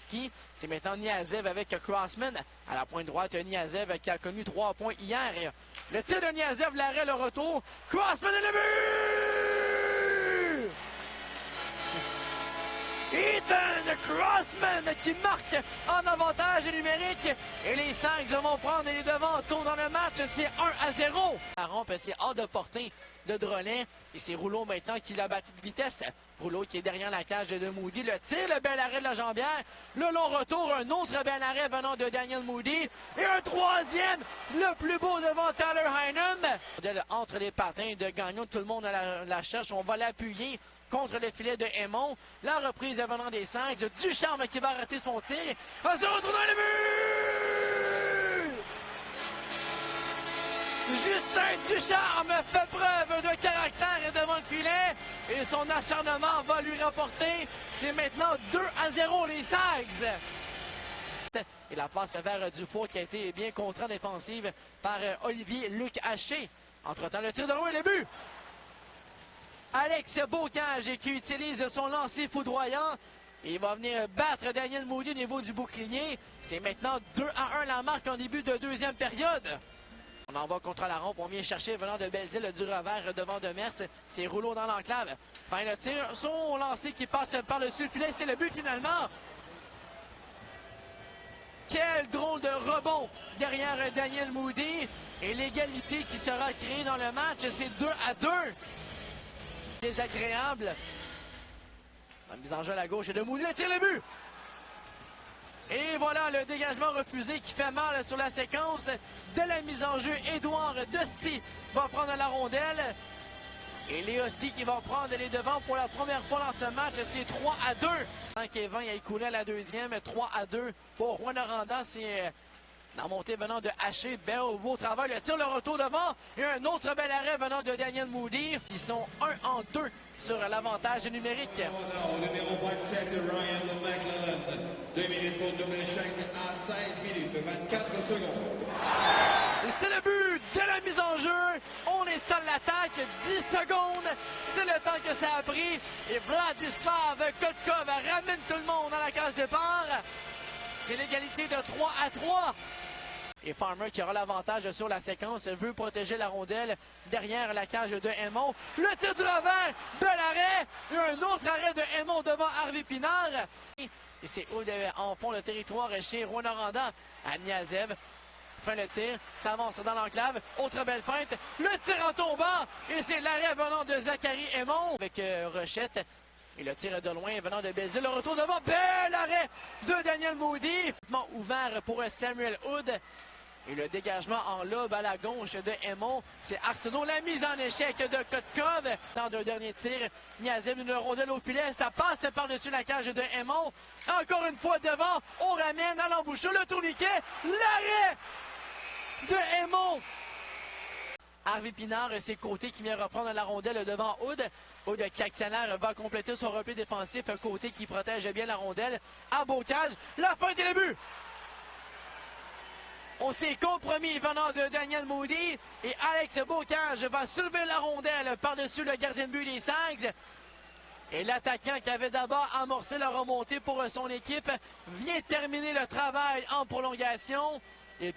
Leoski. C'est maintenant Niazev avec Crossman. À la pointe droite, Niazev qui a connu 3 points hier. Le tir de Niazev, l'arrêt, le retour. Crossman et le but! Ethan Crossman qui marque en avantage numérique. Et les Sags vont prendre les devants tôt dans le match. C'est 1-0. La rampe, c'est hors de portée de Drolet. Et c'est Rouleau maintenant qui l'a battu de vitesse. Rouleau qui est derrière la cage de Moody. Le tir, le bel arrêt de la jambière. Le long retour, un autre bel arrêt venant de Daniel Moody. Et un troisième, le plus beau devant Tyler Heinem. Entre les patins de Gagnon, tout le monde à la cherche. On va l'appuyer contre le filet de Aymon. La reprise venant des Saints. Ducharme qui va rater son tir. On se retrouve dans le but! Justin Ducharme fait preuve de caractère devant le filet. Et son acharnement va lui rapporter. C'est maintenant 2-0 les Sags. Et la passe vers Dufour qui a été bien contre en défensive par Olivier Luc Haché. Entre-temps, le tir de loin et le but. Alex Bocage qui utilise son lancer foudroyant. Il va venir battre Daniel Moody au niveau du bouclier. C'est maintenant 2-1 la marque en début de deuxième période. On en va contre la rampe. On vient chercher venant de Belzile du revers devant Demers. C'est Rouleau dans l'enclave. Fin le tir. Son lancer qui passe par-dessus le filet. C'est le but finalement. Quel drôle de rebond derrière Daniel Moody. Et l'égalité qui sera créée dans le match. C'est 2-2. Désagréable. La mise en jeu à la gauche de Moody, le tir, le but! Et voilà le dégagement refusé qui fait mal sur la séquence de la mise en jeu. Édouard Dusty va prendre la rondelle. Et Leoski qui va prendre les devants pour la première fois dans ce match. C'est 3-2. Kevin il a écoulé à la deuxième. 3-2 pour Juan Aranda. C'est la montée venant de Haché. Beau travail. Le tir, le retour devant. Et un autre bel arrêt venant de Daniel Moody. Ils sont 1-2 sur l'avantage numérique. Au numéro 27, Ryan McLellan. 2 minutes pour double échec à 16 minutes 24 secondes. C'est le but de la mise en jeu. On installe l'attaque. 10 secondes. C'est le temps que ça a pris. Et Vladislav Kotkov ramène tout le monde dans la case départ. C'est l'égalité de 3-3. Et Farmer qui aura l'avantage sur la séquence veut protéger la rondelle derrière la cage de Aymon. Le tir du revers, bel arrêt. Et un autre arrêt de Aymon devant Harvey Pinard. Et c'est en fond le territoire chez Juan Aranda à Niazev. Fin le tir, s'avance dans l'enclave. Autre belle feinte. Le tir en tombant. Et c'est l'arrêt venant de Zachary Aymon avec Rochette. Et le tir de loin venant de Belzile. Le retour devant. Bel arrêt de Daniel Moody. Ouvert pour Samuel Hood. Et le dégagement en lobe à la gauche de Aymon. C'est Arsenault. La mise en échec de Kotkov. Dans deux derniers tirs, Niazev, une rondelle au filet. Ça passe par-dessus la cage de Aymon. Encore une fois devant. On ramène à l'embouchure. Le tourniquet. L'arrêt de Aymon. Harvey Pinard, ses côtés qui vient reprendre la rondelle devant Hood. Hood qui accélère va compléter son repli défensif. Côté qui protège bien la rondelle. À Bocage. La feinte et le but. On s'est compromis venant de Daniel Moody. Et Alex Bocage va soulever la rondelle par-dessus le gardien de but des Sags. Et l'attaquant qui avait d'abord amorcé la remontée pour son équipe vient terminer le travail en prolongation. Et